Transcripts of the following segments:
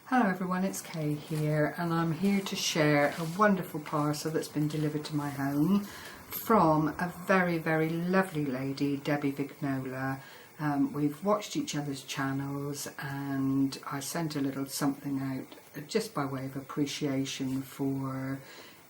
Hello everyone, it's Kay here, and I'm here to share a wonderful parcel that's been delivered to my home from a very lovely lady, Debbie Vignola. We've watched each other's channels and I sent a little something out just by way of appreciation for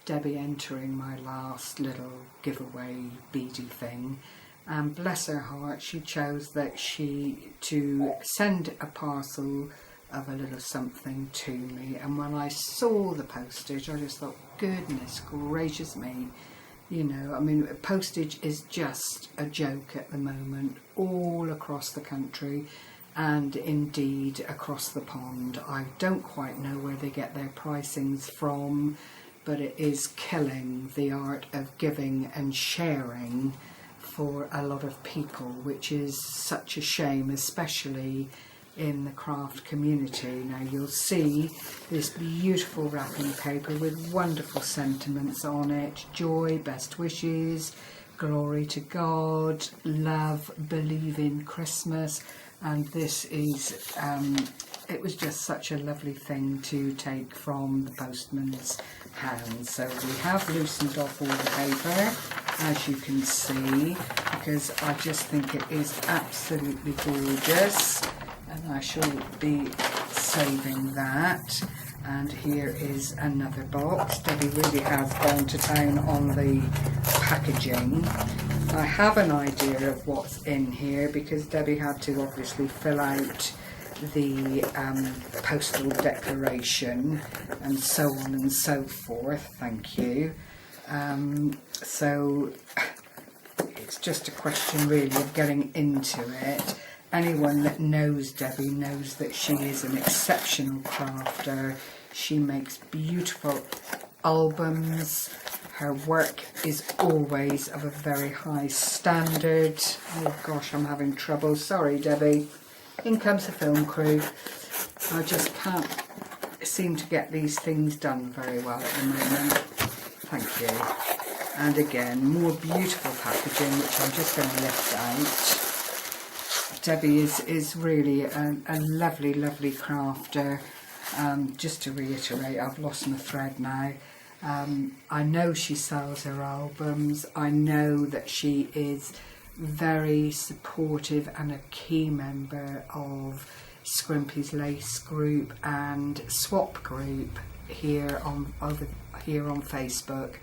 Debbie entering my last little giveaway beady thing. And bless her heart, she chose to send a parcel of a little something to me, and when I saw the postage I just thought, goodness gracious me, you know, I mean, postage is just a joke at the moment all across the country and indeed across the pond. I don't quite know where they get their pricings from, but it is killing the art of giving and sharing for a lot of people, which is such a shame, especially in the craft community. Now you'll see this beautiful wrapping paper with wonderful sentiments on it: joy, best wishes, glory to God, love, believe in Christmas. And this is it was just such a lovely thing to take from the postman's hands. So we have loosened off all the paper, as you can see, because I just think it is absolutely gorgeous. And I shall be saving that. And here is another box. Debbie really has gone to town on the packaging. I have an idea of what's in here because Debbie had to obviously fill out the postal declaration and so on and so forth. Thank you. So it's just a question really of getting into it. Anyone that knows Debbie knows that she is an exceptional crafter. She makes beautiful albums. Her work is always of a very high standard. Oh gosh, I'm having trouble. Sorry, Debbie. In comes the film crew. I just can't seem to get these things done very well at the moment. Thank you. And again, more beautiful packaging, which I'm just going to lift out. Debbie is really a lovely crafter. Just to reiterate, I've lost my thread now. I know she sells her albums. I know that she is very supportive and a key member of Scrimpy's Lace group and Swap group here on Facebook.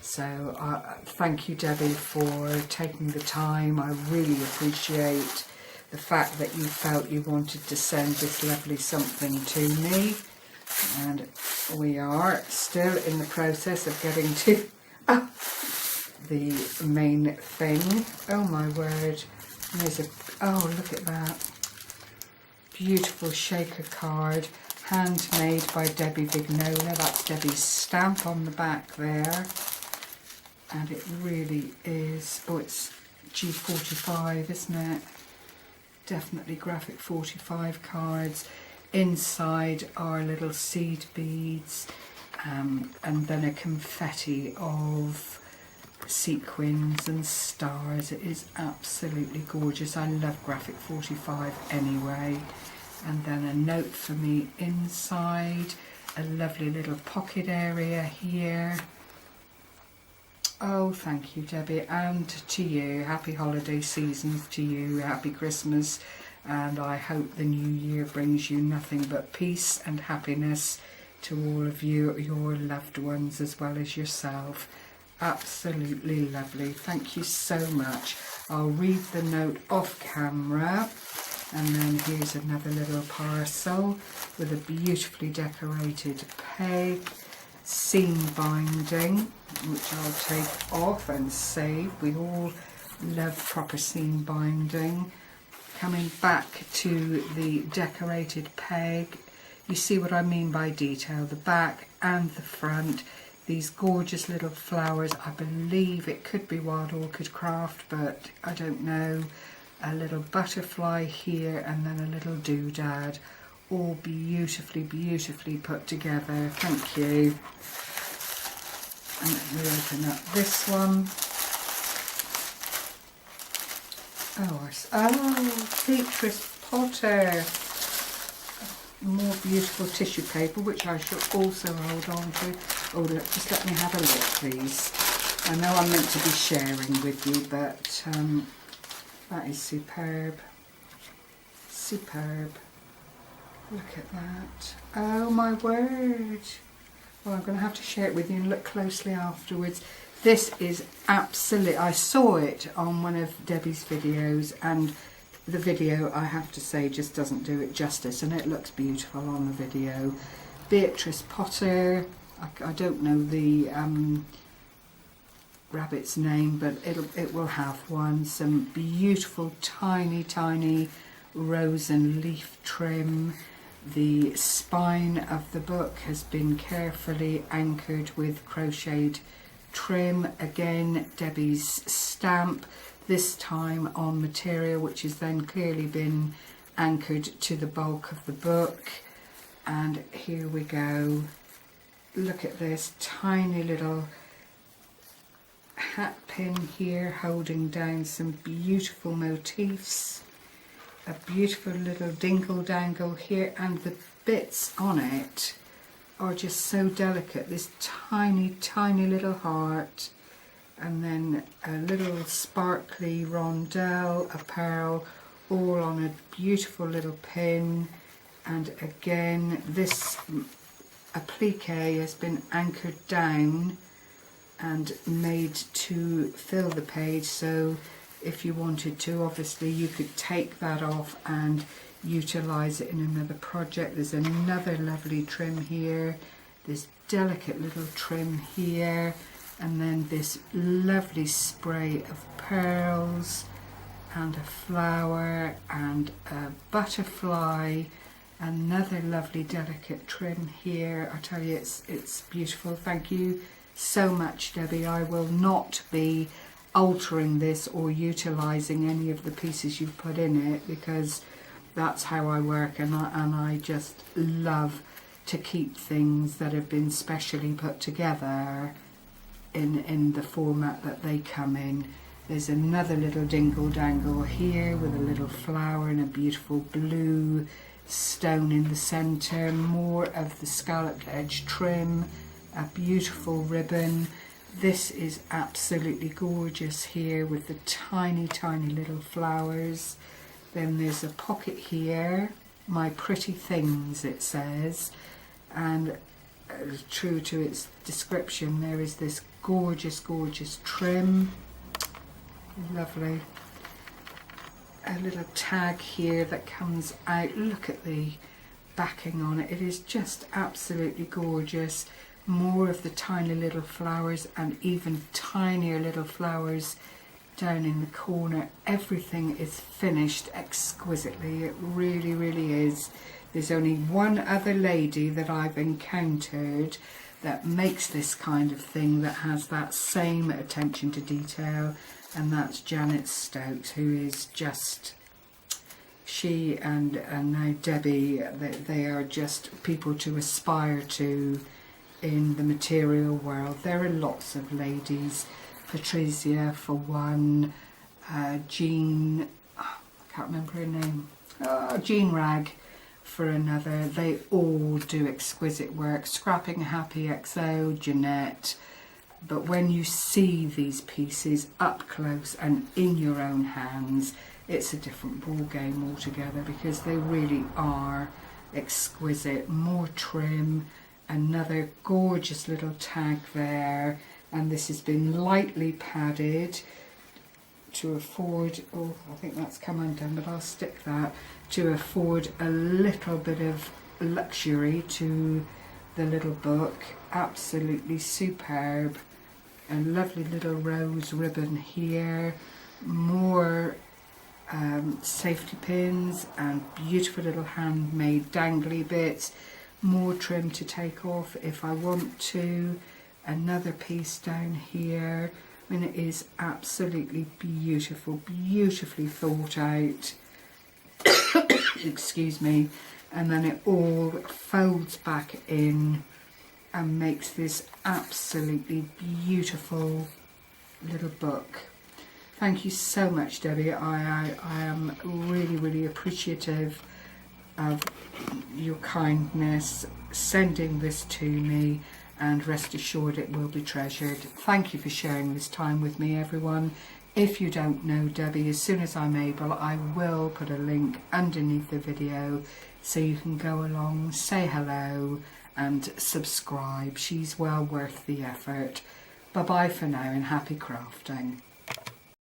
So thank you, Debbie, for taking the time. I really appreciate the fact that you felt you wanted to send this lovely something to me. And we are still in the process of getting to the main thing. Oh my word, oh, look at that beautiful shaker card, handmade by Debbie Vignola. That's Debbie's stamp on the back there, and it really is, oh, it's G45, isn't it? Definitely graphic 45 cards. Inside are little seed beads, and then a confetti of sequins and stars. It is absolutely gorgeous. I love graphic 45 anyway. And then a note for me inside, a lovely little pocket area here. Oh, thank you, Debbie, and to you. Happy holiday seasons to you. Happy Christmas, and I hope the new year brings you nothing but peace and happiness to all of you, your loved ones, as well as yourself. Absolutely lovely. Thank you so much. I'll read the note off camera. And then here's another little parcel with a beautifully decorated peg, seam binding, which I'll take off and save. We all love proper seam binding. Coming back to the decorated peg, you see what I mean by detail, the back and the front. These gorgeous little flowers, I believe it could be Wild Orchid Craft, but I don't know. A little butterfly here and then a little doodad, all beautifully put together. Thank you. And let me open up this one. Oh, Beatrice Potter. more beautiful tissue paper, which I shall also hold on to. Oh, look, just let me have a look, please. I know I'm meant to be sharing with you, but that is superb. Superb. Look at that. Oh my word. Well, I'm going to have to share it with you and look closely afterwards. This is absolutely, I saw it on one of Debbie's videos, and the video, I have to say, just doesn't do it justice, and it looks beautiful on the video. Beatrice Potter, I don't know the rabbit's name, but it will have one. Some beautiful tiny rose and leaf trim. The spine of the book has been carefully anchored with crocheted trim. Again, Debbie's stamp, this time on material which has then clearly been anchored to the bulk of the book. And here we go. Look at this tiny little hat pin here holding down some beautiful motifs. A beautiful little dingle dangle here, and the bits on it are just so delicate. This tiny little heart, and then a little sparkly rondelle, a pearl, all on a beautiful little pin. And again, this applique has been anchored down and made to fill the page, so if you wanted to, obviously you could take that off and utilize it in another project. There's another lovely trim here, this delicate little trim here, and then this lovely spray of pearls and a flower and a butterfly. Another lovely delicate trim here. I tell you, it's beautiful. Thank you so much, Debbie. I will not be altering this or utilising any of the pieces you've put in it, because that's how I work, and I just love to keep things that have been specially put together in the format that they come in. There's another little dingle dangle here with a little flower and a beautiful blue stone in the centre, more of the scalloped edge trim, a beautiful ribbon. This is absolutely gorgeous here with the tiny little flowers. Then there's a pocket here, my pretty things it says, and true to its description, there is this gorgeous trim. Lovely. A little tag here that comes out. Look at the backing on it. It is just absolutely gorgeous. More of the tiny little flowers, and even tinier little flowers down in the corner. Everything is finished exquisitely. It really is. There's only one other lady that I've encountered that makes this kind of thing, that has that same attention to detail, and that's Janet Stout, who is just, she and now Debbie, they are just people to aspire to in the material world. There are lots of ladies, Patricia for one, Jean, I can't remember her name, Jean Ragg for another. They all do exquisite work. Scrapping Happy XO, Jeanette. But when you see these pieces up close and in your own hands, it's a different ball game altogether, because they really are exquisite. More trim, another gorgeous little tag there, and this has been lightly padded to afford, oh, I think that's come undone, but I'll stick that, to afford a little bit of luxury to the little book. Absolutely superb. A lovely little rose ribbon here, more safety pins and beautiful little handmade dangly bits, more trim to take off if I want to, another piece down here. I mean, it is absolutely beautiful, beautifully thought out. Excuse me. And then it all folds back in and makes this absolutely beautiful little book. Thank you so much, Debbie. I am really appreciative of your kindness, sending this to me, and rest assured it will be treasured. Thank you for sharing this time with me, everyone. If you don't know Debbie, as soon as I'm able, I will put a link underneath the video so you can go along, say hello and subscribe. She's well worth the effort. Bye bye for now and happy crafting.